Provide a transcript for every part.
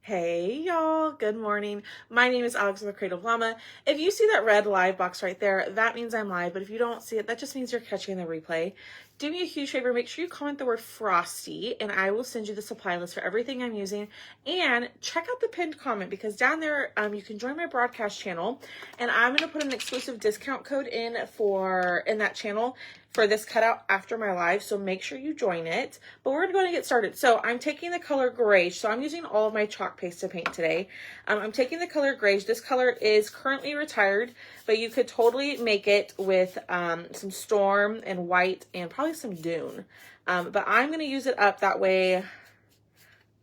Hey y'all, good morning. My name is Alex with the Creative Llama. If you see that red live box right there, that means I'm live, but if you don't see it, that just means you're catching the replay. Do me a huge favor, make sure you comment the word Frosty, and I will send you the supply list for everything I'm using. And check out the pinned comment, because down there, you can join my broadcast channel, and I'm going to put an exclusive discount code in that channel for this cutout after my live, so make sure you join it. But we're going to get started. So I'm taking the color Grayish, so I'm using all of my chalk paste to paint today. I'm taking the color Grayish. This color is currently retired, but you could totally make it with some Storm and white and probably some Dune. But I'm going to use it up, that way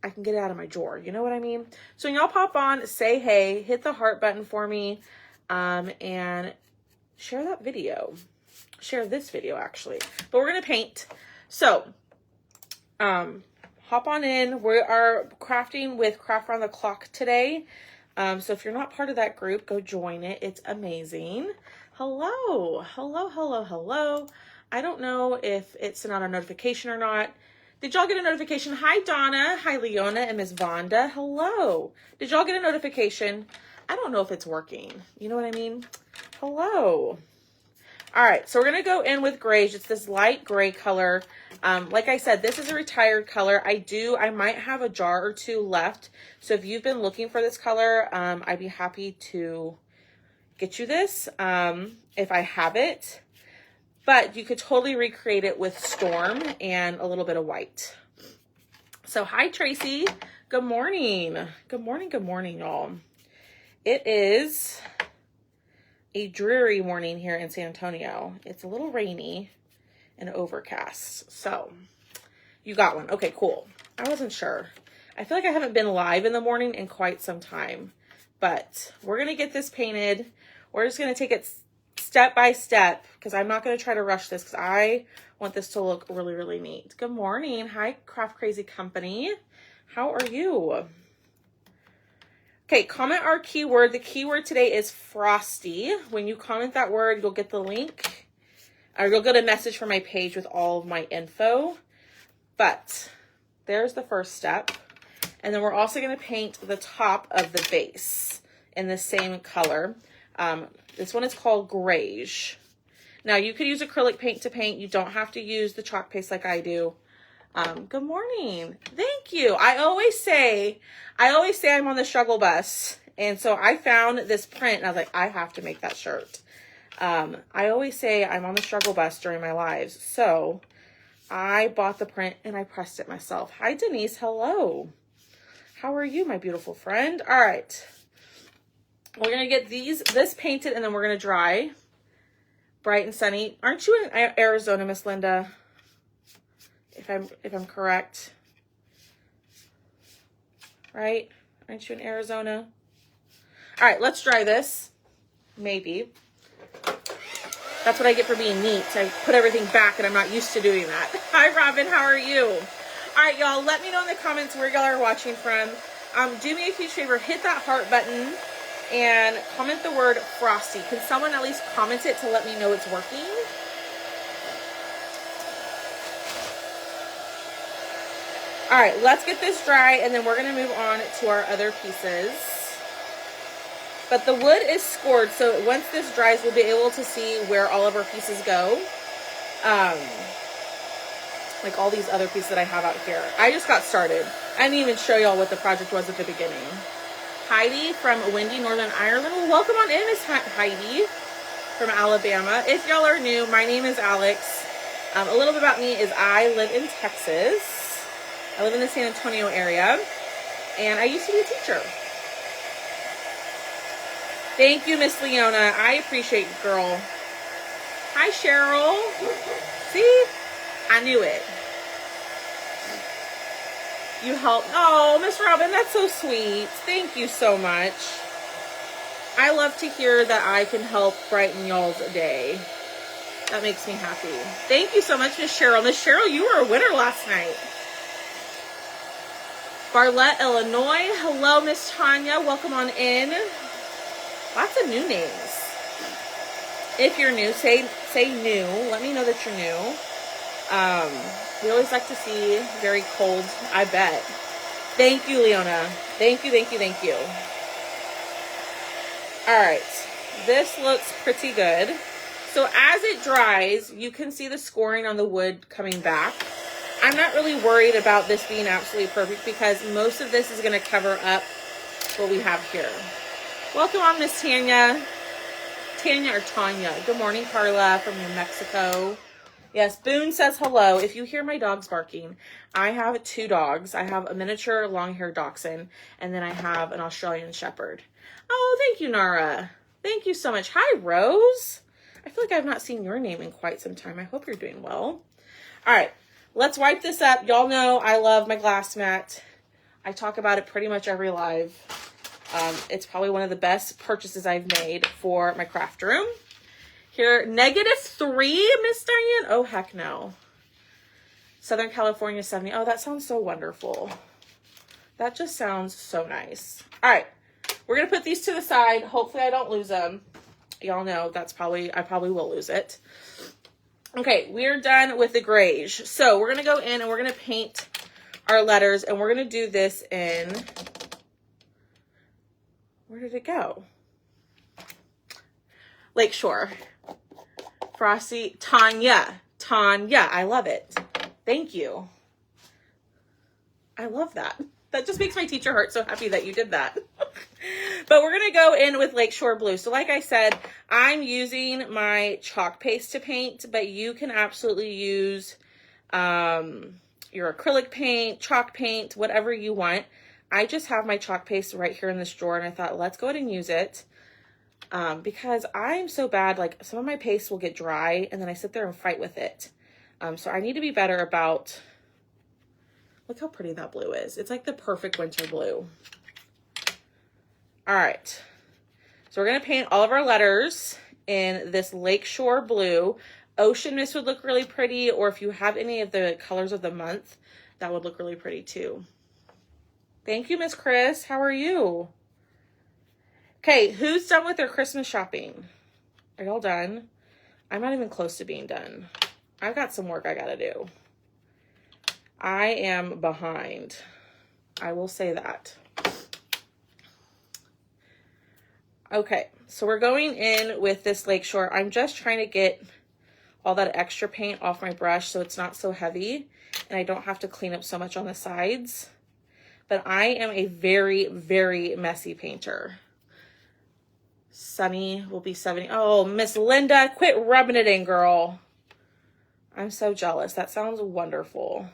I can get it out of my drawer. You know what I mean? So when y'all pop on, say hey, hit the heart button for me, and share that video. Share this video actually, but we're gonna paint. So hop on in. We are crafting with Craft Around the Clock today, so if you're not part of that group, go join it. It's amazing. Hello. I don't know if it sent out a notification or not. Did y'all get a notification? Hi Donna, hi Leona, and Miss Vonda. Hello. Did y'all get a notification? I don't know if it's working, you know what I mean? Hello. All right, so we're going to go in with Grayish. It's this light gray color. Like I said, this is a retired color. I might have a jar or two left. So if you've been looking for this color, I'd be happy to get you this if I have it. But you could totally recreate it with Storm and a little bit of white. So hi, Tracy. Good morning. Good morning, y'all. It is a dreary morning here in San Antonio. It's a little rainy and overcast. So you got one. Okay, cool. I wasn't sure. I feel like I haven't been live in the morning in quite some time, but we're going to get this painted. We're just going to take it step by step, because I'm not going to try to rush this, because I want this to look really, really neat. Good morning. Hi, Craft Crazy Company. How are you? Okay, comment our keyword. The keyword today is Frosty. When you comment that word, you'll get the link, or you'll get a message from my page with all of my info. But there's the first step. And then we're also going to paint the top of the base in the same color. This one is called Grayish. Now, you could use acrylic paint to paint. You don't have to use the chalk paste like I do. Good morning. Thank you. I always say I'm on the struggle bus. And so I found this print and I was like, I have to make that shirt. I always say I'm on the struggle bus during my lives. So I bought the print and I pressed it myself. Hi, Denise. Hello. How are you, my beautiful friend? All right. We're going to get this painted and then we're going to dry. Bright and sunny. Aren't you in Arizona, Miss Linda? If I'm correct, right? Aren't you in Arizona? All right, let's dry this. Maybe. That's what I get for being neat. I put everything back and I'm not used to doing that. Hi, Robin. How are you? All right, y'all. Let me know in the comments where y'all are watching from. Do me a huge favor. Hit that heart button and comment the word Frosty. Can someone at least comment it to let me know it's working? All right, let's get this dry, and then we're going to move on to our other pieces. But the wood is scored, so once this dries, we'll be able to see where all of our pieces go. Like all these other pieces that I have out here. I just got started. I didn't even show y'all what the project was at the beginning. Heidi from windy Northern Ireland. Well, welcome on in, Miss Heidi from Alabama. If y'all are new, my name is Alex. A little bit about me is I live in Texas. I live in the San Antonio area, and I used to be a teacher. Thank you, Miss Leona. I appreciate you, girl. Hi, Cheryl. See? I knew it. You helped. Oh, Miss Robin, that's so sweet. Thank you so much. I love to hear that I can help brighten y'all's day. That makes me happy. Thank you so much, Miss Cheryl. Miss Cheryl, you were a winner last night. Barlette, Illinois. Hello, Miss Tanya. Welcome on in. Lots of new names. If you're new, say new. Let me know that you're new. We always like to see very cold, I bet, Thank you, Leona. Thank you, thank you, thank you. All right, this looks pretty good. So as it dries, you can see the scoring on the wood coming back. I'm not really worried about this being absolutely perfect because most of this is going to cover up what we have here. Welcome on, Miss Tanya. Tanya or Tanya. Good morning, Carla from New Mexico. Yes, Boone says hello. If you hear my dogs barking, I have 2 dogs. I have a miniature long-haired dachshund, and then I have an Australian shepherd. Oh, thank you, Nara. Thank you so much. Hi, Rose. I feel like I've not seen your name in quite some time. I hope you're doing well. All right, let's wipe this up. Y'all know I love my glass mat. I talk about it pretty much every live. It's probably one of the best purchases I've made for my craft room. Here, -3, Miss Diane. Oh, heck no. Southern California, 70. Oh, that sounds so wonderful. That just sounds so nice. All right, we're going to put these to the side. Hopefully I don't lose them. Y'all know I probably will lose it. Okay, we're done with the grays. So we're going to go in and we're going to paint our letters, and we're going to do this in, where did it go? Lakeshore. Frosty, Tanya. I love it. Thank you. I love that. That just makes my teacher heart so happy that you did that. But we're going to go in with Lakeshore Blue. So like I said, I'm using my chalk paste to paint, but you can absolutely use your acrylic paint, chalk paint, whatever you want. I just have my chalk paste right here in this drawer, and I thought, let's go ahead and use it. Because I'm so bad, like some of my paste will get dry and then I sit there and fight with it. So I need to be better about, look how pretty that blue is. It's like the perfect winter blue. All right. So we're going to paint all of our letters in this Lakeshore Blue. Ocean Mist would look really pretty, or if you have any of the colors of the month, that would look really pretty too. Thank you, Miss Chris. How are you? Okay, who's done with their Christmas shopping? Are y'all done? I'm not even close to being done. I've got some work I gotta do. I am behind. I will say that. Okay, so we're going in with this Lakeshore. I'm just trying to get all that extra paint off my brush so it's not so heavy and I don't have to clean up so much on the sides. But I am a very, very messy painter. Sunny will be 70. Oh, Miss Linda, quit rubbing it in, girl. I'm so jealous. That sounds wonderful.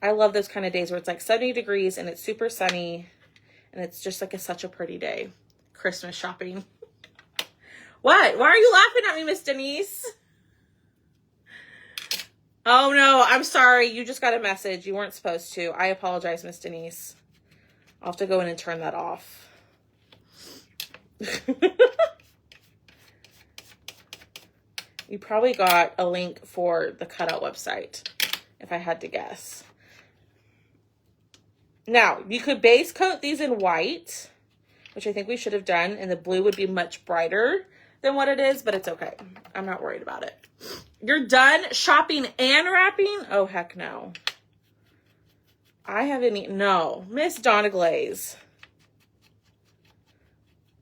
I love those kind of days where it's like 70 degrees and it's super sunny and it's just like such a pretty day. Christmas shopping. What? Why are you laughing at me, Miss Denise? Oh no, I'm sorry. You just got a message. You weren't supposed to. I apologize, Miss Denise. I'll have to go in and turn that off. You probably got a link for the cutout website, if I had to guess. Now, you could base coat these in white, which I think we should have done, and the blue would be much brighter than what it is, but it's okay. I'm not worried about it. You're done shopping and wrapping? Oh, heck no. I haven't eaten. No. Miss Donna Glaze.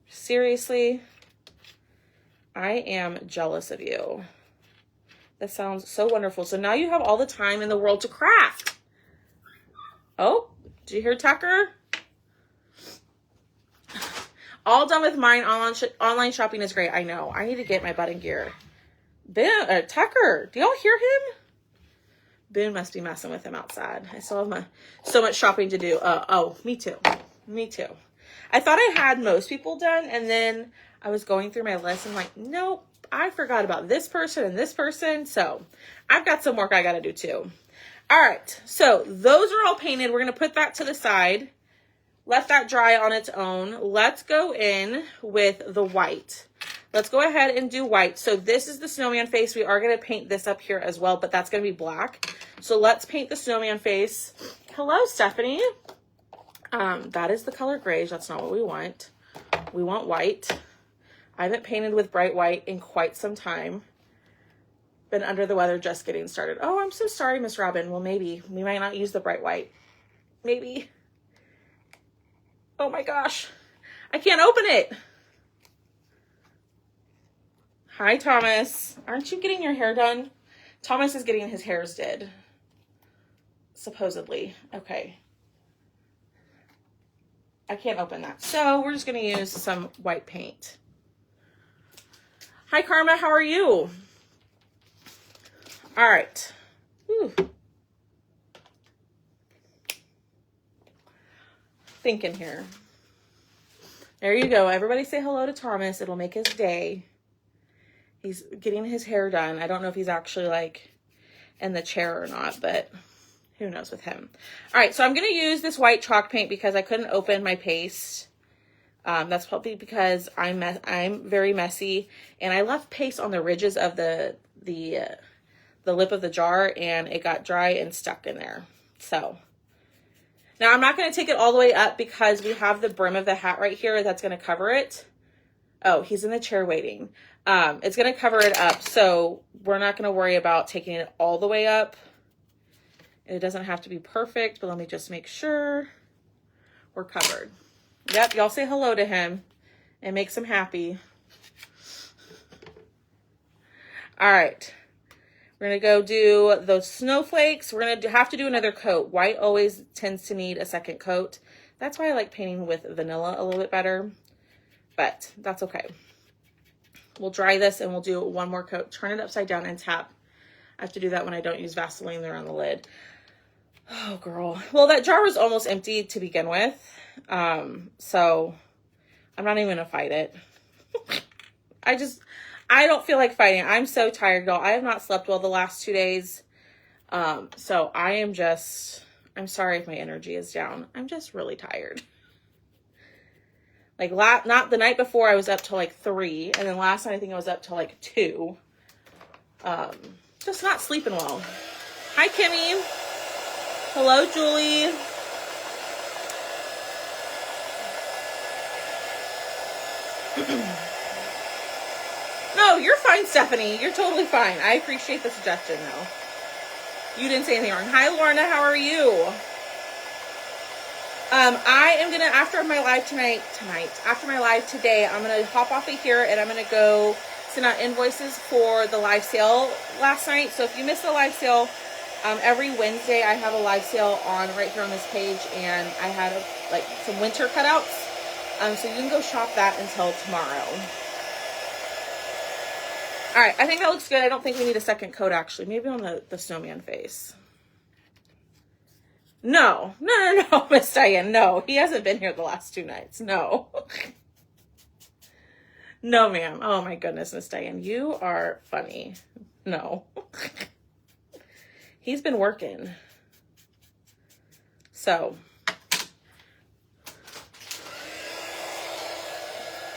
Seriously? I am jealous of you. That sounds so wonderful. So now you have all the time in the world to craft. Oh, did you hear Tucker? All done with mine. Online shopping is great. I know. I need to get my butt in gear. Tucker, do y'all hear him? Boone must be messing with him outside. I still have so much shopping to do. Oh, me too. Me too. I thought I had most people done, and then I was going through my list and like, nope, I forgot about this person and this person. So I've got some work I got to do too. All right. So those are all painted. We're going to put that to the side. Let that dry on its own. Let's go in with the white. Let's go ahead and do white. So this is the snowman face. We are going to paint this up here as well, but that's going to be black. So let's paint the snowman face. Hello, Stephanie. That is the color grayish. That's not what we want. We want white. I haven't painted with bright white in quite some time. Been under the weather, just getting started. Oh, I'm so sorry, Miss Robin. Well, maybe we might not use the bright white. maybe. Oh my gosh. I can't open it. Hi, Thomas. Aren't you getting your hair done? Thomas is getting his hairs did. Supposedly. Okay. I can't open that. So we're just going to use some white paint. Hi, Karma. How are you? All right. Whew. Thinking here. There you go. Everybody say hello to Thomas. It'll make his day. He's getting his hair done. I don't know if he's actually like in the chair or not, but who knows with him. All right, so I'm going to use this white chalk paint because I couldn't open my paste. That's probably because I'm very messy, and I left paste on the ridges of the lip of the jar, and it got dry and stuck in there. So now I'm not going to take it all the way up because we have the brim of the hat right here that's going to cover it. Oh, he's in the chair waiting. It's going to cover it up, so we're not going to worry about taking it all the way up. It doesn't have to be perfect, but let me just make sure we're covered. Yep, y'all say hello to him. It makes him happy. All right. We're going to go do those snowflakes. We're going to have to do another coat. White always tends to need a second coat. That's why I like painting with vanilla a little bit better, but that's okay. We'll dry this and we'll do one more coat. Turn it upside down and tap. I have to do that when I don't use Vaseline there on the lid. Oh, girl. Well, that jar was almost empty to begin with. So I'm not even going to fight it. I don't feel like fighting. I'm so tired, y'all. I have not slept well the last 2 days. So I'm sorry if my energy is down. I'm just really tired. Like, not the night before, I was up till like 3. And then last night, I think I was up till like 2. Just not sleeping well. Hi, Kimmy. Hello, Julie. No, you're fine, Stephanie. You're totally fine. I appreciate the suggestion, though. You didn't say anything wrong. Hi, Lorna. How are you? I am going to, after my live after my live today, I'm going to hop off of here and I'm going to go send out invoices for the live sale last night. So if you missed the live sale, every Wednesday I have a live sale on right here on this page, and I had like some winter cutouts. So you can go shop that until tomorrow. All right, I think that looks good. I don't think we need a second coat, actually. Maybe on the snowman face. No, Miss Diane, no. He hasn't been here the last 2 nights. No. No, ma'am. Oh, my goodness, Miss Diane. You are funny. No. He's been working. So.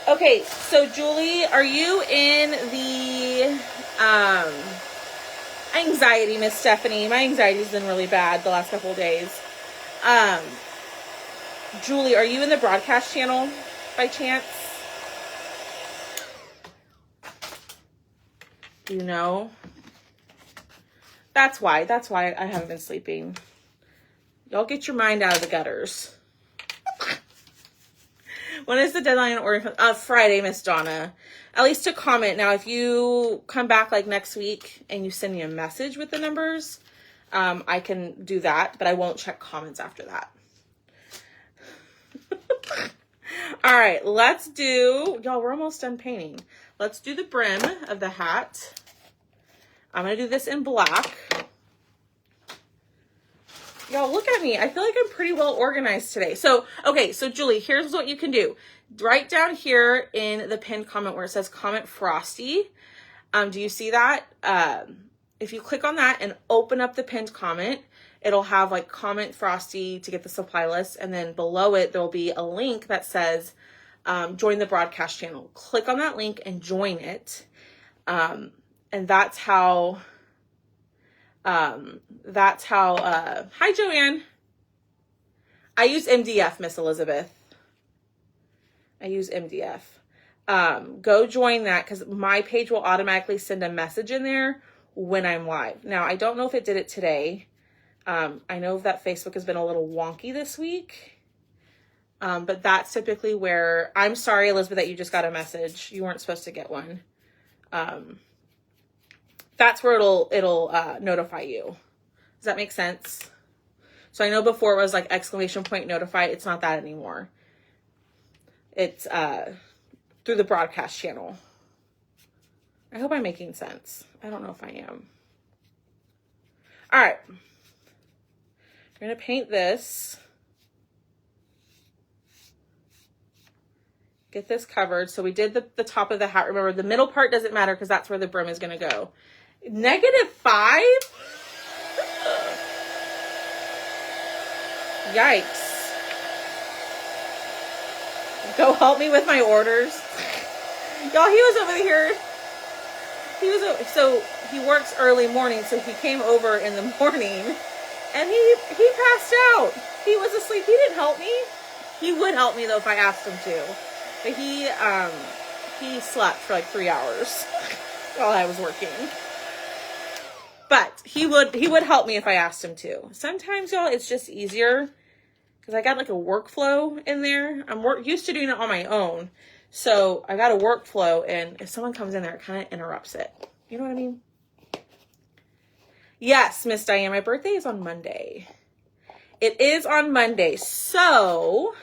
Okay, so Julie, are you in the anxiety, Miss Stephanie? My anxiety's been really bad the last couple of days. Julie, are you in the broadcast channel by chance? Do you know? That's why I haven't been sleeping. Y'all get your mind out of the gutters. When is the deadline or Friday, Miss Donna? At least to comment. Now, if you come back like next week and you send me a message with the numbers, I can do that, but I won't check comments after that. All right, let's do, y'all, we're almost done painting. Let's do the brim of the hat. I'm going to do this in black. Y'all, look at me. I feel like I'm pretty well organized today. So, okay, so Julie, here's what you can do. Right down here in the pinned comment where it says comment Frosty. Do you see that? If you click on that and open up the pinned comment, it'll have like comment Frosty to get the supply list. And then below it, there'll be a link that says join the broadcast channel. Click on that link and join it. And that's how... hi Joanne. I use MDF, Miss Elizabeth. I use MDF. Go join that because my page will automatically send a message in there when I'm live. Now, I don't know if it did it today. I know that Facebook has been a little wonky this week. But that's typically where, I'm sorry, Elizabeth, that you just got a message. You weren't supposed to get one. That's where it'll notify you. Does that make sense? So I know before it was like exclamation point notify. It's not that anymore. It's through the broadcast channel. I hope I'm making sense. I don't know if I am. All right. I'm going to paint this. Get this covered. So we did the top of the hat. Remember, the middle part doesn't matter because that's where the brim is going to go. -5? Yikes. Go help me with my orders. Y'all, he was over here. So he works early morning, so he came over in the morning and he passed out. He was asleep. He didn't help me. He would help me though if I asked him to. But he slept for like 3 hours while I was working. But he would help me if I asked him to. Sometimes, y'all, it's just easier because I got like a workflow in there. I'm used to doing it on my own. So I got a workflow, and if someone comes in there, it kind of interrupts it. You know what I mean? Yes, Miss Diane, my birthday is on Monday. It is on Monday. So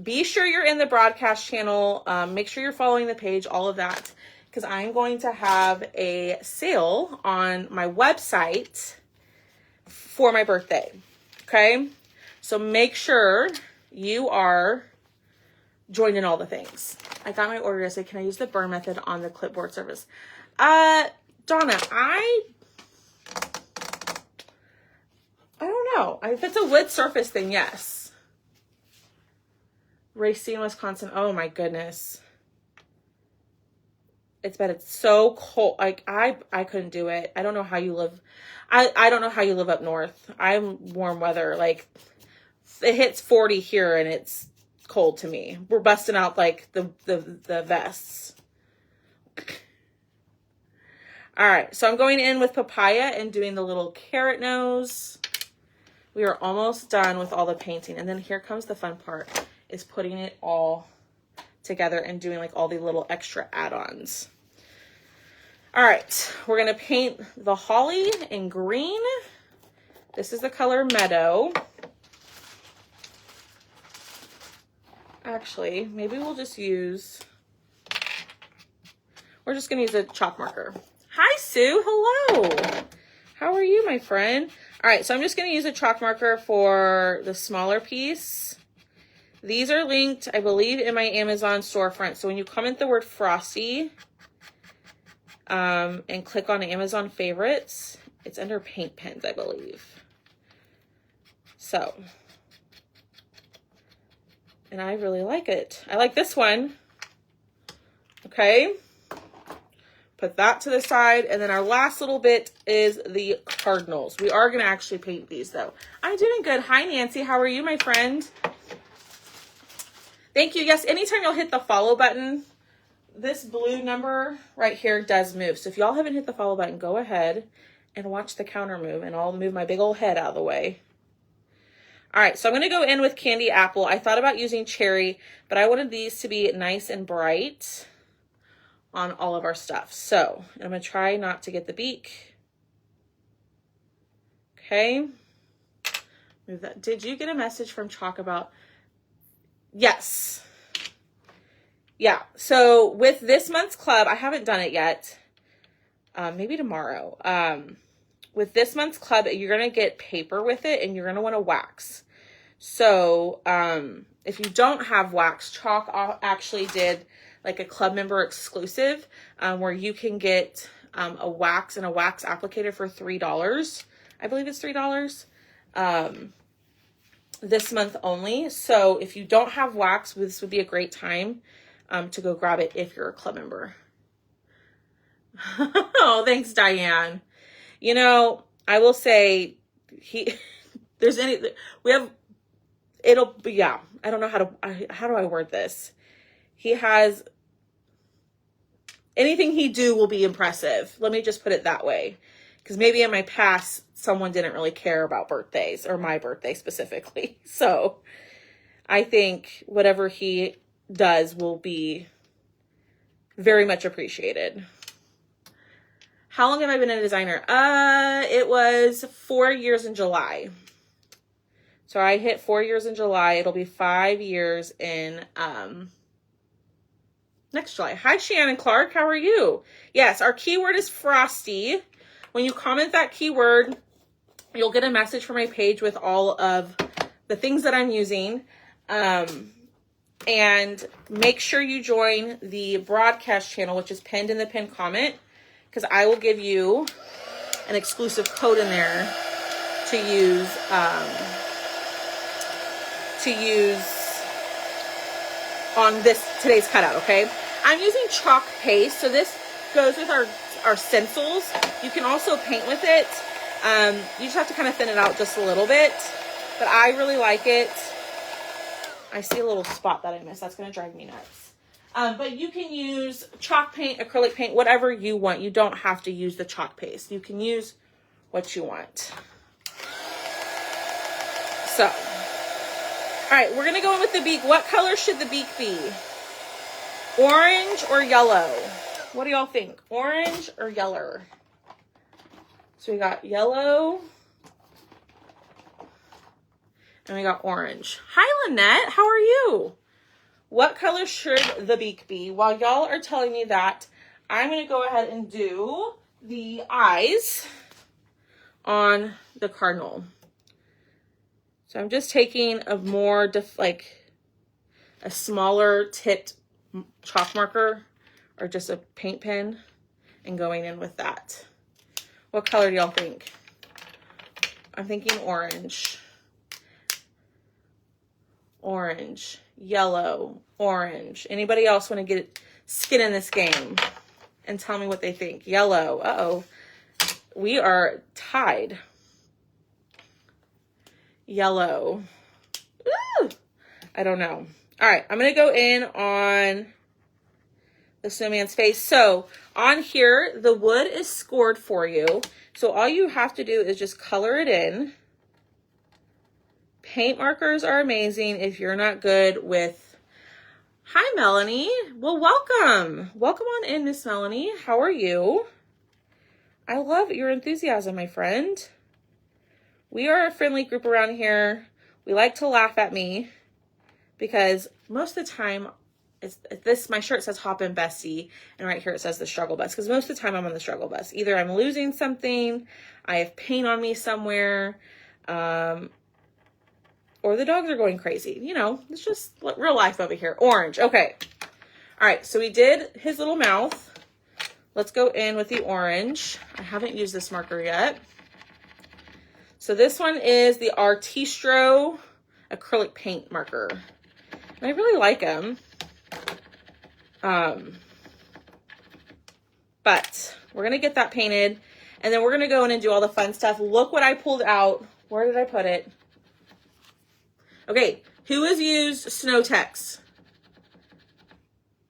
be sure you're in the broadcast channel. Make sure you're following the page, all of that, because I'm going to have a sale on my website for my birthday. Okay? So make sure you are joining all the things. I got my order. I said, can I use the burn method on the clipboard surface? Donna, I don't know. If it's a wood surface, then yes. Racine, Wisconsin. Oh my goodness. It's so cold. Like I couldn't do it. I don't know how you live. I don't know how you live up north. I'm warm weather. Like it hits 40 here and it's cold to me. We're busting out like the vests. All right. So I'm going in with papaya and doing the little carrot nose. We are almost done with all the painting. And then here comes the fun part, is putting it all together and doing like all the little extra add-ons. All right, we're gonna paint the holly in green. This is the color Meadow. Actually, maybe we're just gonna use a chalk marker. Hi, Sue, hello. How are you, my friend? All right, so I'm just gonna use a chalk marker for the smaller piece. These are linked, I believe, in my Amazon storefront. So when you comment the word Frosty and click on Amazon favorites, it's under paint pens, I believe. So, and I really like it. I like this one. Okay. Put that to the side. And then our last little bit is the cardinals. We are going to actually paint these though. I'm doing good. Hi, Nancy. How are you, my friend? Thank you. Yes, anytime you'll hit the follow button, this blue number right here does move. So if y'all haven't hit the follow button, go ahead and watch the counter move, and I'll move my big old head out of the way. All right, so I'm going to go in with candy apple. I thought about using cherry, but I wanted these to be nice and bright on all of our stuff. So I'm going to try not to get the beak. Okay. Move that. Did you get a message from Chalk about... Yes. Yeah. So with this month's club, I haven't done it yet. Maybe tomorrow. With this month's club, you're going to get paper with it and you're going to want to wax. So if you don't have wax, Chalk actually did like a club member exclusive where you can get a wax and a wax applicator for $3. I believe it's $3. This month only. So if you don't have wax, this would be a great time to go grab it if you're a club member. Oh, thanks, Diane. You know, I will say I don't know how do I word this? He has, anything he do will be impressive. Let me just put it that way. because maybe in my past, someone didn't really care about birthdays, or my birthday specifically. So I think whatever he does will be very much appreciated. How long have I been a designer? It was 4 years in July. So I hit 4 years in July. It'll be 5 years in next July. Hi, Shannon Clark. How are you? Yes, our keyword is Frosty. When you comment that keyword, you'll get a message from my page with all of the things that I'm using. And make sure you join the broadcast channel, which is pinned in the pinned comment, because I will give you an exclusive code in there to use on today's cutout. Okay, I'm using chalk paste, so this goes with our stencils. You can also paint with it. You just have to kind of thin it out just a little bit, but I really like it. I see a little spot that I missed. That's going to drive me nuts. But you can use chalk paint, acrylic paint, whatever you want. You don't have to use the chalk paste. You can use what you want. So, all right, we're going to go in with the beak. What color should the beak be? Orange or yellow? What do y'all think? Orange or yellow? So we got yellow. And we got orange. Hi, Lynette. How are you? What color should the beak be? While y'all are telling me that, I'm going to go ahead and do the eyes on the cardinal. So I'm just taking a more, a smaller tipped chalk marker or just a paint pen and going in with that. What color do y'all think? I'm thinking orange. Orange, yellow, orange. Anybody else want to get skin in this game and tell me what they think? Yellow. Uh-oh. We are tied. Yellow. Ooh, I don't know. All right, I'm going to go in on the snowman's face. So on here, the wood is scored for you. So all you have to do is just color it in. Paint markers are amazing if you're not good with... Hi, Melanie. Well, welcome. Welcome on in, Miss Melanie. How are you? I love your enthusiasm, my friend. We are a friendly group around here. We like to laugh at me because most of the time, my shirt says Hop in Bestie, and right here it says the struggle bus, because most of the time I'm on the struggle bus. Either I'm losing something, I have paint on me somewhere, or the dogs are going crazy. You know, it's just real life over here. Orange. Okay. All right. So we did his little mouth. Let's go in with the orange. I haven't used this marker yet. So this one is the Artistro acrylic paint marker. And I really like them. But we're going to get that painted. And then we're going to go in and do all the fun stuff. Look what I pulled out. Where did I put it? Okay, who has used Snow Text?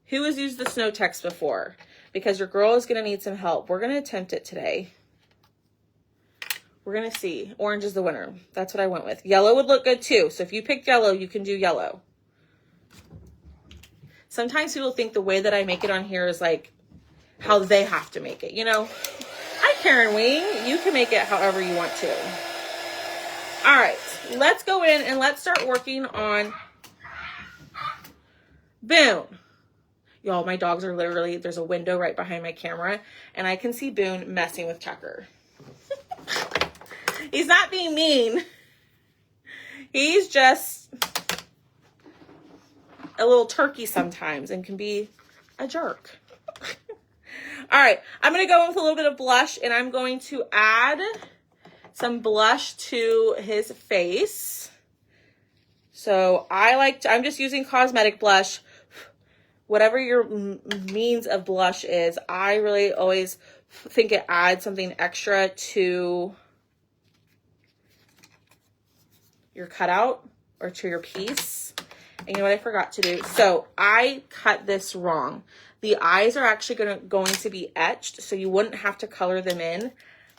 Who has used the Snow Text before? Because your girl is going to need some help. We're going to attempt it today. We're going to see. Orange is the winner. That's what I went with. Yellow would look good too. So if you picked yellow, you can do yellow. Sometimes people think the way that I make it on here is like how they have to make it, you know? Hi, Karen Wing. You can make it however you want to. All right, let's go in and let's start working on Boone. Y'all, my dogs are literally, there's a window right behind my camera, and I can see Boone messing with Tucker. He's not being mean. He's just a little turkey sometimes and can be a jerk. All right, I'm going to go in with a little bit of blush, and I'm going to add some blush to his face. So I'm just using cosmetic blush. Whatever your means of blush is, I really always think it adds something extra to your cutout or to your piece. And you know what I forgot to do? So I cut this wrong. The eyes are actually going to be etched, so you wouldn't have to color them in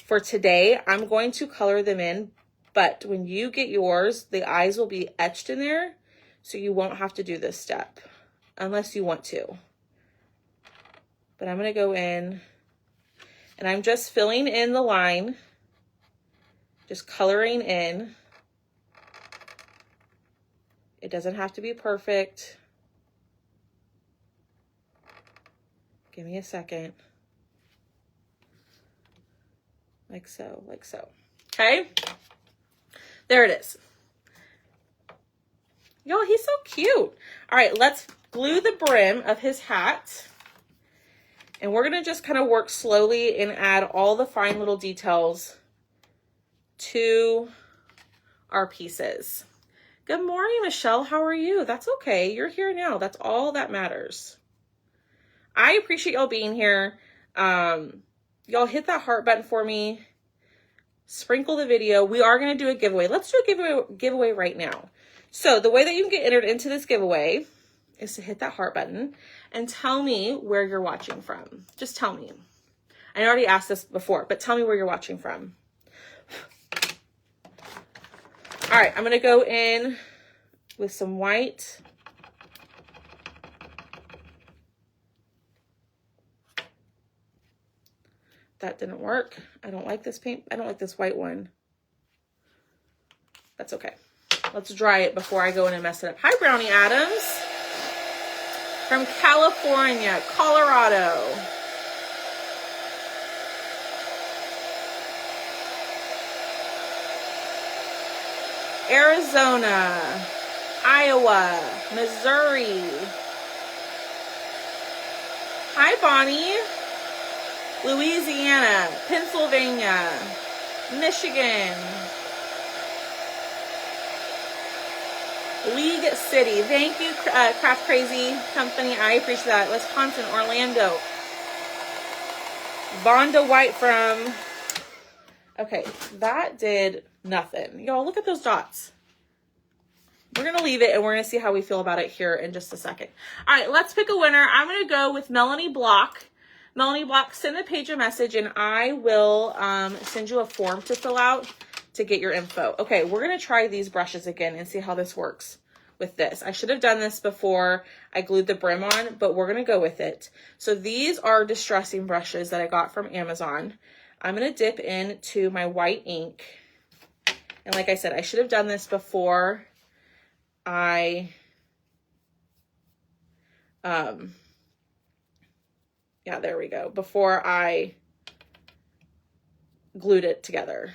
For today, I'm going to color them in, but when you get yours, the eyes will be etched in there, so you won't have to do this step unless you want to. But I'm going to go in and I'm just filling in the line, just coloring in. It doesn't have to be perfect. Give me a second. Like so, like so. Okay? There it is. Y'all, he's so cute. All right, let's glue the brim of his hat. And we're going to just kind of work slowly and add all the fine little details to our pieces. Good morning, Michelle. How are you? That's okay. You're here now. That's all that matters. I appreciate y'all being here. Y'all hit that heart button for me. Sprinkle the video. We are going to do a giveaway. Let's do a giveaway right now. So the way that you can get entered into this giveaway is to hit that heart button and tell me where you're watching from. Just tell me. I already asked this before, but tell me where you're watching from. All right, I'm going to go in with some white. That didn't work. I don't like this paint. I don't like this white one. That's okay. Let's dry it before I go in and mess it up. Hi, Brownie Adams. From California, Colorado. Arizona, Iowa, Missouri. Hi, Bonnie. Louisiana, Pennsylvania, Michigan, League City. Thank you, Craft Crazy Company. I appreciate that. Wisconsin, Orlando. Vonda White from... Okay, that did nothing. Y'all, look at those dots. We're going to leave it, and we're going to see how we feel about it here in just a second. All right, let's pick a winner. I'm going to go with Melanie Block. Melanie Block, send the page a message, and I will send you a form to fill out to get your info. Okay, we're going to try these brushes again and see how this works with this. I should have done this before I glued the brim on, but we're going to go with it. So these are distressing brushes that I got from Amazon. I'm going to dip into my white ink. And like I said, I should have done this before I... yeah, there we go. Before I glued it together.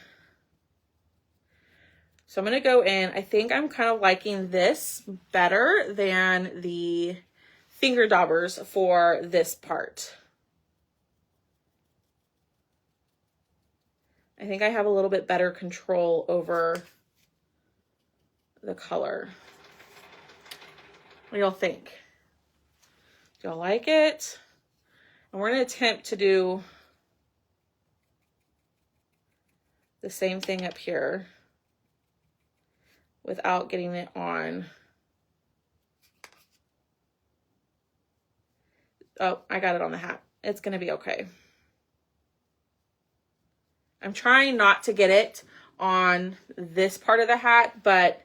So I'm going to go in. I think I'm kind of liking this better than the finger daubers for this part. I think I have a little bit better control over the color. What do y'all think? Do y'all like it? And we're going to attempt to do the same thing up here without getting it on. Oh, I got it on the hat. It's going to be okay. I'm trying not to get it on this part of the hat, but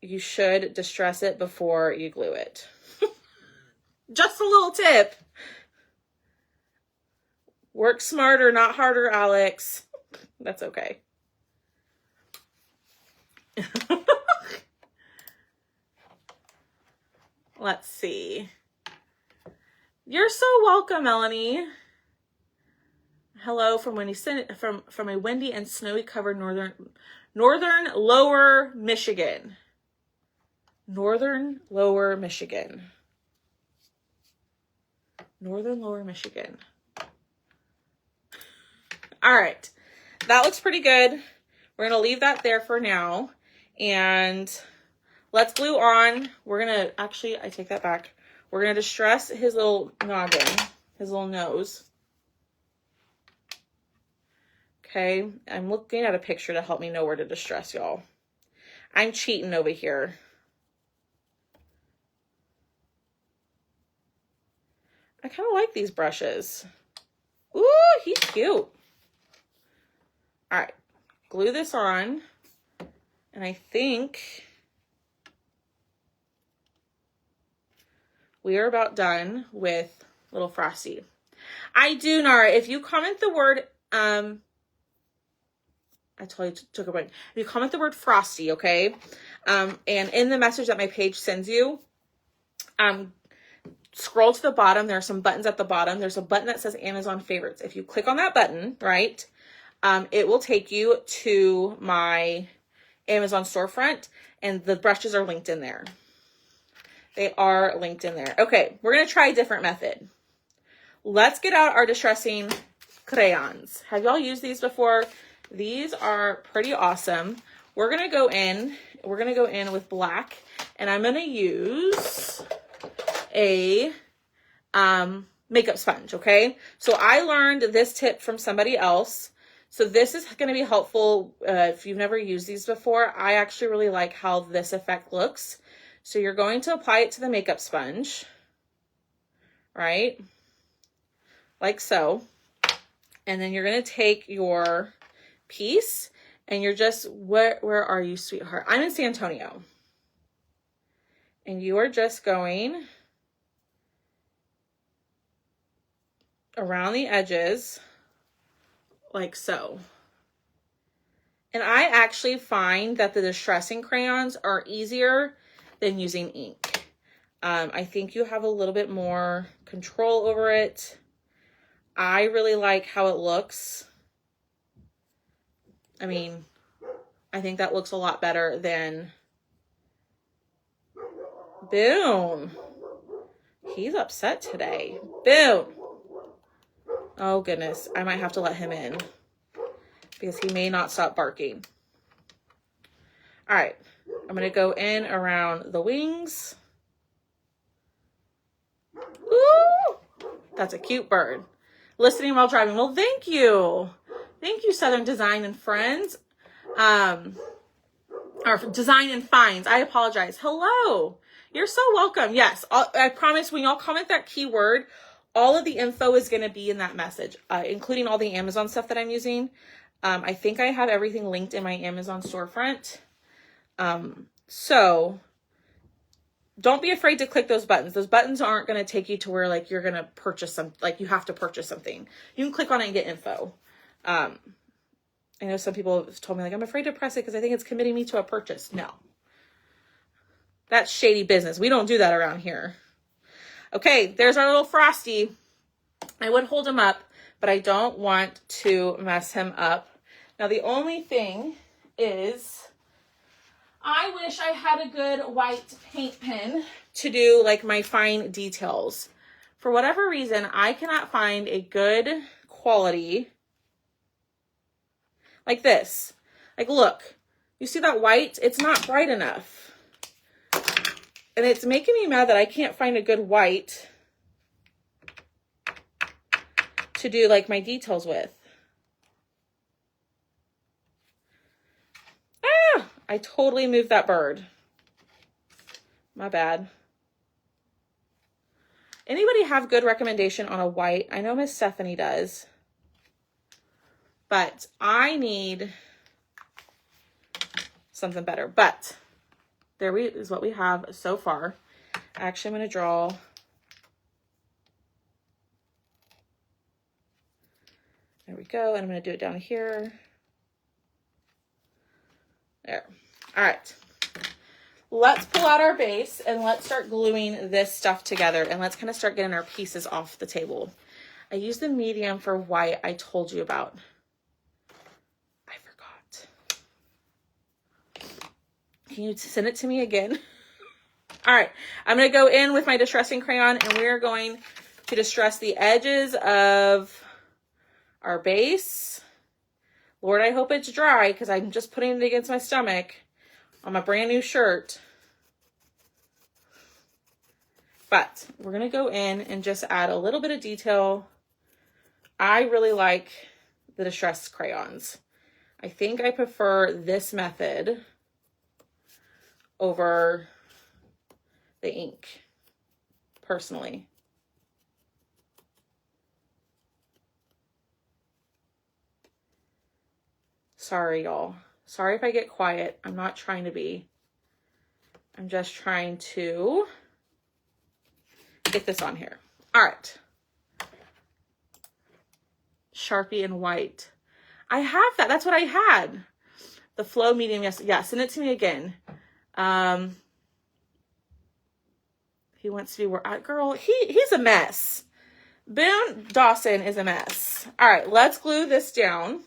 you should distress it before you glue it. Just a little tip. Work smarter, not harder, Alex. That's okay. Let's see. You're so welcome, Melanie. Hello from from a windy and snowy covered northern lower Michigan. Northern lower Michigan. Northern lower Michigan. All right. That looks pretty good. We're going to leave that there for now. And let's glue on. We're going to, actually, I take that back. We're going to distress his little noggin, his little nose. Okay. I'm looking at a picture to help me know where to distress, y'all. I'm cheating over here. I kind of like these brushes. Ooh, he's cute. All right, glue this on. And I think we are about done with little Frosty. I do, Nara, if you comment the word, I totally took a break. If you comment the word Frosty, okay, and in the message that my page sends you, scroll to the bottom. There are some buttons at the bottom. There's a button that says Amazon favorites. If you click on that button, right, it will take you to my Amazon storefront, and the brushes are linked in there. They are linked in there. Okay, we're going to try a different method. Let's get out our distressing crayons. Have y'all used these before? These are pretty awesome. We're going to go in with black, and I'm going to use a makeup sponge, okay? So I learned this tip from somebody else. So this is going to be helpful if you've never used these before. I actually really like how this effect looks. So you're going to apply it to the makeup sponge, right? Like so. And then you're going to take your piece and you're just, where are you, sweetheart? I'm in San Antonio. And you are just going around the edges like so. And I actually find that the distressing crayons are easier than using ink. I think you have a little bit more control over it. I really like how it looks. I mean, I think that looks a lot better than, boom. He's upset today. Boom. Oh goodness, I might have to let him in because he may not stop barking. All right, I'm gonna go in around the wings. Ooh, that's a cute bird. Listening while driving. Well, thank you. Thank you, Southern Design and Friends. Or Design and Finds. I apologize. Hello. You're so welcome. Yes, I promise when y'all comment that keyword, all of the info is going to be in that message, including all the Amazon stuff that I'm using. I think I have everything linked in my Amazon storefront. So don't be afraid to click those buttons. Those buttons aren't going to take you to where like you're going to purchase some, like you have to purchase something. You can click on it and get info. I know some people have told me like, I'm afraid to press it because I think it's committing me to a purchase. No, that's shady business. We don't do that around here. Okay, there's our little Frosty. I would hold him up, but I don't want to mess him up. Now, the only thing is, I wish I had a good white paint pen to do like my fine details. For whatever reason, I cannot find a good quality like this. Like, look, you see that white? It's not bright enough. And it's making me mad that I can't find a good white to do like my details with. Ah, I totally moved that bird. My bad. Anybody have good recommendation on a white? I know Miss Stephanie does. But I need something better. But there is what we have so far. Actually, I'm going to draw. There we go. And I'm going to do it down here. There. All right. Let's pull out our base and let's start gluing this stuff together. And let's kind of start getting our pieces off the table. I used the medium for white I told you about. I forgot. Can you send it to me again? All right. I'm going to go in with my distressing crayon and we're going to distress the edges of our base. Lord, I hope it's dry because I'm just putting it against my stomach on my brand new shirt. But we're going to go in and just add a little bit of detail. I really like the distress crayons. I think I prefer this method over the ink, personally. Sorry, y'all. Sorry if I get quiet. I'm not trying to be. I'm just trying to get this on here. All right. Sharpie and white. I have that. That's what I had. The flow medium. Yes. Yeah. Send it to me again. He wants to be where girl, he's a mess. Boone Dawson is a mess. All right, let's glue this down.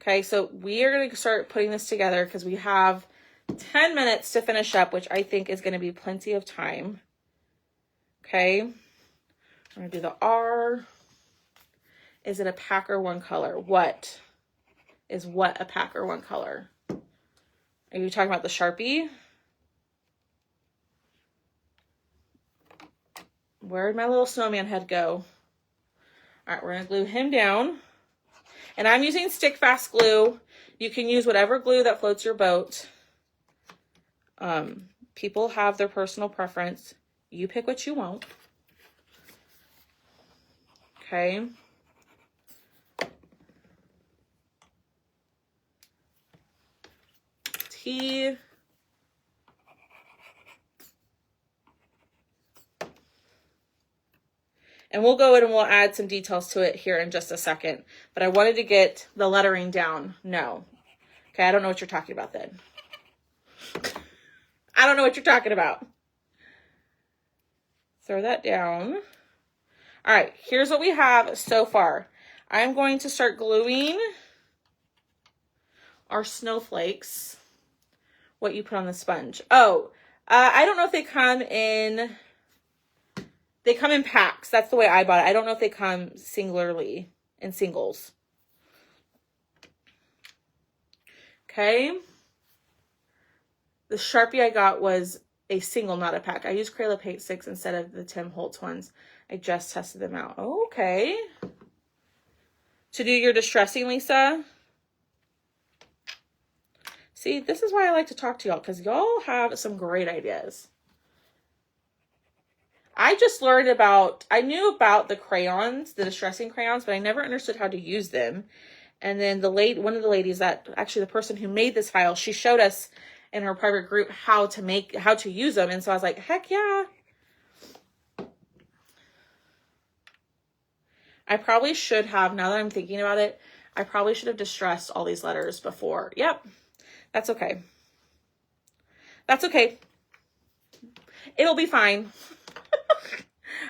Okay, so we are going to start putting this together because we have 10 minutes to finish up, which I think is going to be plenty of time. Okay, I'm going to do the R. Is it a pack or one color? What is what a pack or one color? Are you talking about the Sharpie? Where'd my little snowman head go? All right, we're going to glue him down. And I'm using stick fast glue. You can use whatever glue that floats your boat. People have their personal preference. You pick what you want. Okay. T. And we'll go in and we'll add some details to it here in just a second. But I wanted to get the lettering down. No. Okay, I don't know what you're talking about then. I don't know what you're talking about. Throw that down. All right, here's what we have so far. I'm going to start gluing our snowflakes. What you put on the sponge. Oh, I don't know if they come in... They come in packs. That's the way I bought it. I don't know if they come singularly in singles. Okay. The Sharpie I got was a single, not a pack. I used Crayola Paint 6 instead of the Tim Holtz ones. I just tested them out. Okay. To do your distressing, Lisa. See, this is why I like to talk to y'all, because y'all have some great ideas. I just learned I knew about the crayons, the distressing crayons, but I never understood how to use them. And then one of the ladies actually the person who made this file, she showed us in her private group how to use them. And so I was like, heck yeah. I probably should have, now that I'm thinking about it, I probably should have distressed all these letters before. Yep. That's okay. That's okay. It'll be fine.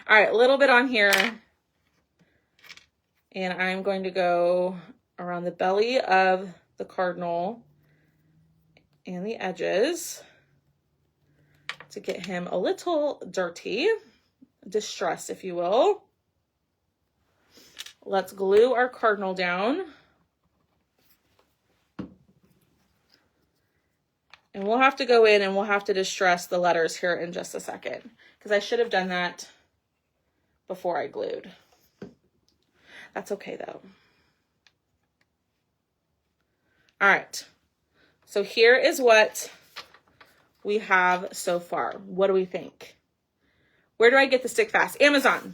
All right, a little bit on here. And I'm going to go around the belly of the cardinal and the edges to get him a little dirty, distressed, if you will. Let's glue our cardinal down. And we'll have to go in and we'll have to distress the letters here in just a second, because I should have done that before I glued. That's okay though. All right. So here is what we have so far. What do we think? Where do I get the stick fast? Amazon.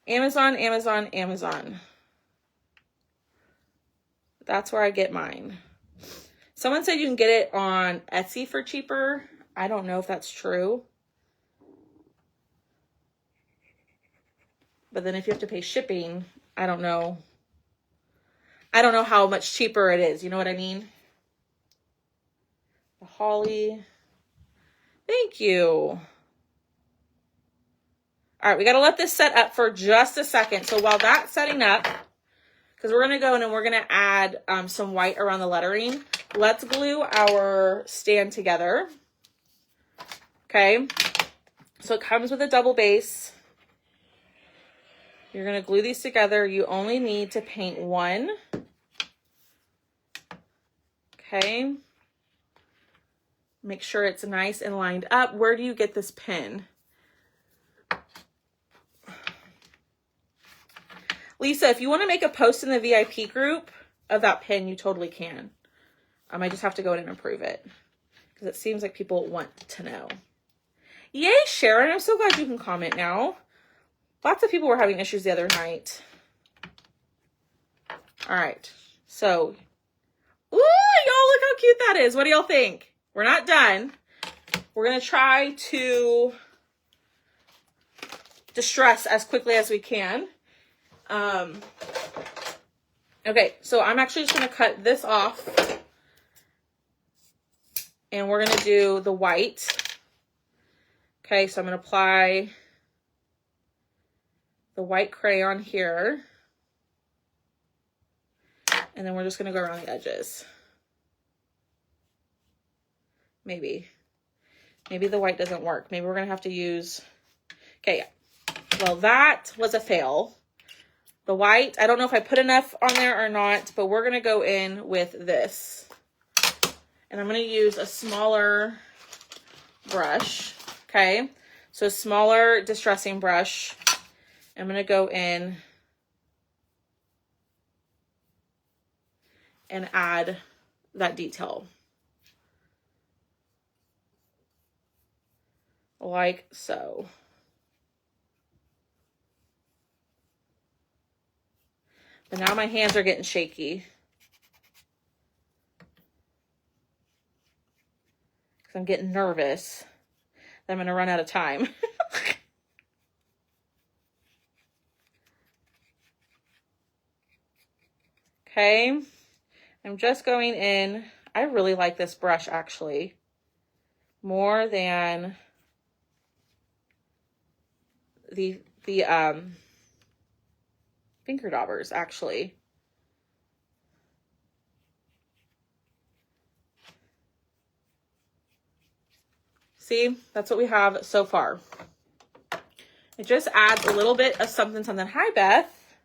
Amazon, Amazon, Amazon. That's where I get mine. Someone said you can get it on Etsy for cheaper. I don't know if that's true. But then if you have to pay shipping, I don't know. I don't know how much cheaper it is. You know what I mean? The holly. Thank you. All right, we got to let this set up for just a second. So while that's setting up, because we're going to go in and we're going to add some white around the lettering, let's glue our stand together. Okay. So it comes with a double base. You're going to glue these together. You only need to paint one. Okay. Make sure it's nice and lined up. Where do you get this pin? Lisa, if you want to make a post in the VIP group of that pin, you totally can. I just have to go in and approve it, because it seems like people want to know. Yay, Sharon. I'm so glad you can comment now. Lots of people were having issues the other night. All right. So, ooh, y'all, look how cute that is. What do y'all think? We're not done. We're going to try to distress as quickly as we can. Okay, so I'm actually just going to cut this off. And we're going to do the white. Okay, so I'm going to apply the white crayon here. And then we're just going to go around the edges. Maybe the white doesn't work. Maybe we're going to have to use... Okay, yeah. Well, that was a fail. The white, I don't know if I put enough on there or not, but we're going to go in with this. And I'm going to use a smaller brush, okay? So a smaller distressing brush. I'm going to go in and add that detail. Like so. But now my hands are getting shaky. Because I'm getting nervous that I'm going to run out of time. Okay. I'm just going in. I really like this brush actually. More than the finger daubers actually. See, that's what we have so far. It just adds a little bit of something. Hi, Beth.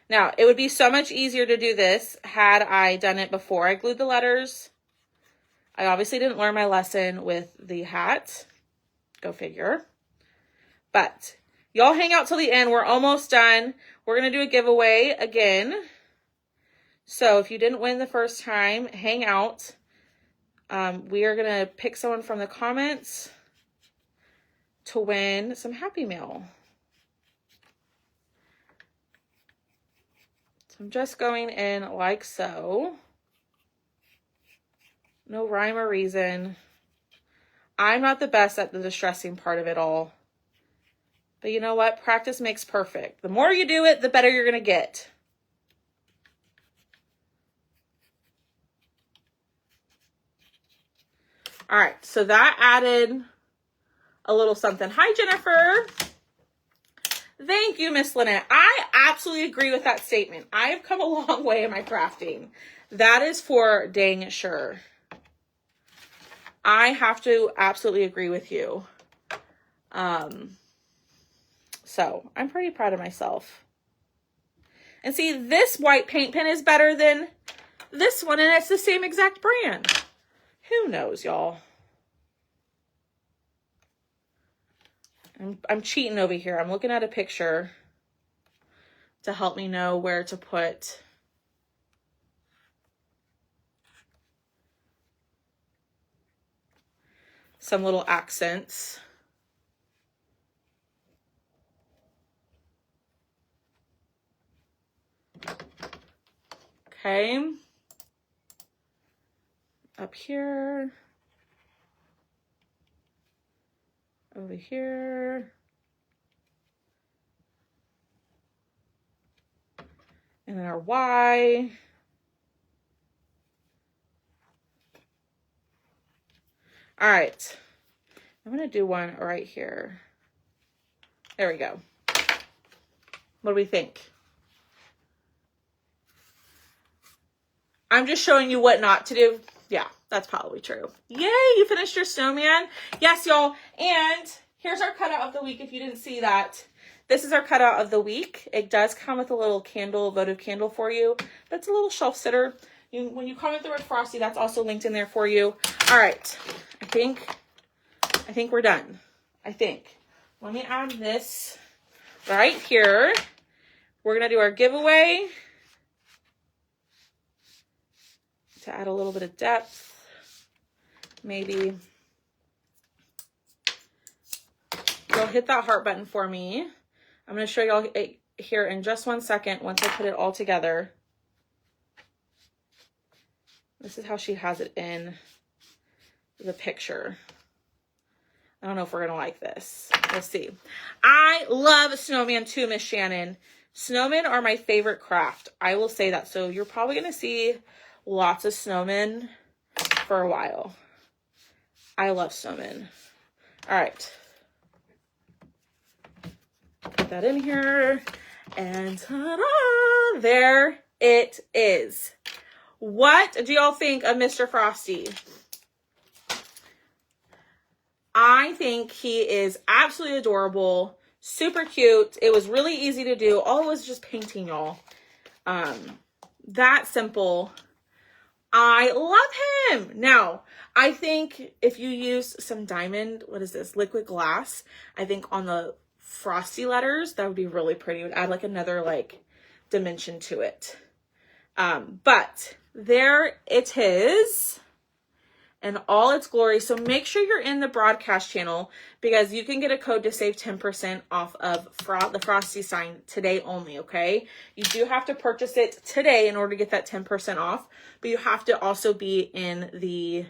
Now, it would be so much easier to do this had I done it before I glued the letters. I obviously didn't learn my lesson with the hat. Go figure. But y'all hang out till the end. We're almost done. We're going to do a giveaway again. So if you didn't win the first time, hang out. We are going to pick someone from the comments to win some Happy Mail. So I'm just going in like so. No rhyme or reason. I'm not the best at the distressing part of it all. But you know what? Practice makes perfect. The more you do it, the better you're going to get. All right, so that added a little something. Hi, Jennifer. Thank you, Miss Lynette. I absolutely agree with that statement. I have come a long way in my crafting. That is for dang sure. I have to absolutely agree with you. So I'm pretty proud of myself. And see, this white paint pen is better than this one, and it's the same exact brand. Who knows, y'all? I'm cheating over here. I'm looking at a picture to help me know where to put some little accents. Okay. Up here. Over here. And then our Y. All right. I'm going to do one right here. There we go. What do we think? I'm just showing you what not to do. Yeah, that's probably true. Yay, you finished your snowman. Yes, y'all. And here's our cutout of the week if you didn't see that. This is our cutout of the week. It does come with a little candle, votive candle for you. But it's a little shelf sitter. When you comment the word Frosty, that's also linked in there for you. All right. I think we're done. Let me add this right here. We're going to do our giveaway to add a little bit of depth. Maybe y'all hit that heart button for me. I'm going to show y'all here in just one second once I put it all together. This is how she has it in the picture. I don't know if we're gonna like this. Let's see. I love snowman too, Miss Shannon. Snowmen are my favorite craft. I will say that. So you're probably gonna see lots of snowmen for a while. I love snowmen. All right. Put that in here. And ta-da! There it is. What do y'all think of Mr. Frosty? I think he is absolutely adorable, super cute. It was really easy to do. All it was just painting, y'all. That simple. I love him. Now, I think if you use some diamond, what is this, liquid glass, I think on the Frosty letters, that would be really pretty. It would add like another like dimension to it. But there it is in all its glory. So make sure you're in the broadcast channel because you can get a code to save 10% off of the Frosty sign today only, okay? You do have to purchase it today in order to get that 10% off, but you have to also be in the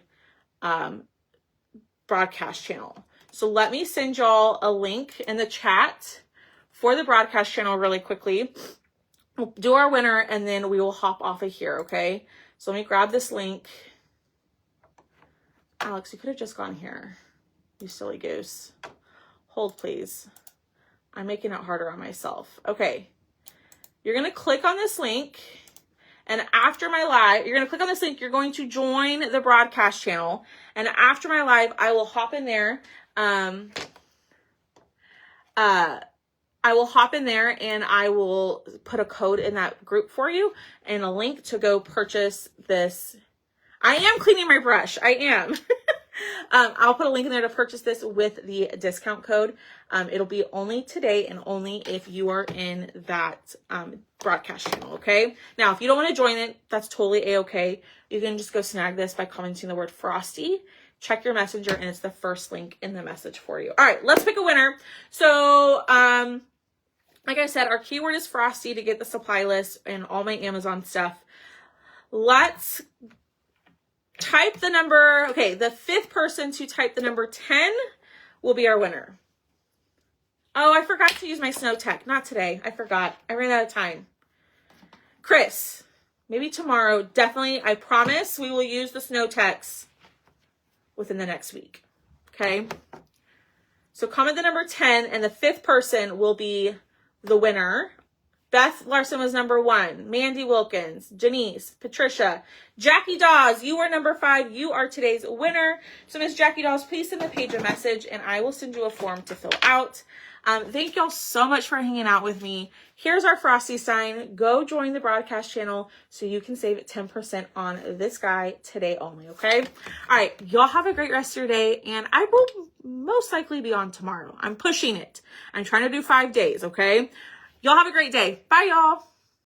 broadcast channel. So let me send y'all a link in the chat for the broadcast channel really quickly. We'll do our winner and then we will hop off of here, okay? So let me grab this link. Alex, you could have just gone here. You silly goose. Hold, please. I'm making it harder on myself. Okay. You're going to click on this link. And after my live, you're going to click on this link. You're going to join the broadcast channel. And after my live, I will hop in there. I will hop in there and I will put a code in that group for you and a link to go purchase this. I am cleaning my brush. I am. I'll put a link in there to purchase this with the discount code. It'll be only today and only if you are in that broadcast channel, okay? Now, if you don't want to join it, that's totally a-okay. You can just go snag this by commenting the word Frosty. Check your messenger and it's the first link in the message for you. All right, let's pick a winner. So, like I said, our keyword is Frosty to get the supply list and all my Amazon stuff. Let's type the number. Okay, the 5th person to type the number 10 will be our winner. Oh, I forgot to use my snow tech. Not today. I forgot. I ran out of time. Chris, maybe tomorrow. Definitely, I promise we will use the snow techs within the next week. Okay? So comment the number 10 and the 5th person will be the winner. Beth Larson was number 1. Mandy Wilkins, Janice, Patricia, Jackie Dawes, you are number 5. You are today's winner. So Miss Jackie Dawes, please send the page a message and I will send you a form to fill out. Thank y'all so much for hanging out with me. Here's our Frosty sign. Go join the broadcast channel so you can save 10% on this guy today only, okay? All right, y'all have a great rest of your day, and I will most likely be on tomorrow. I'm pushing it. I'm trying to do 5 days, okay? Y'all have a great day. Bye, y'all.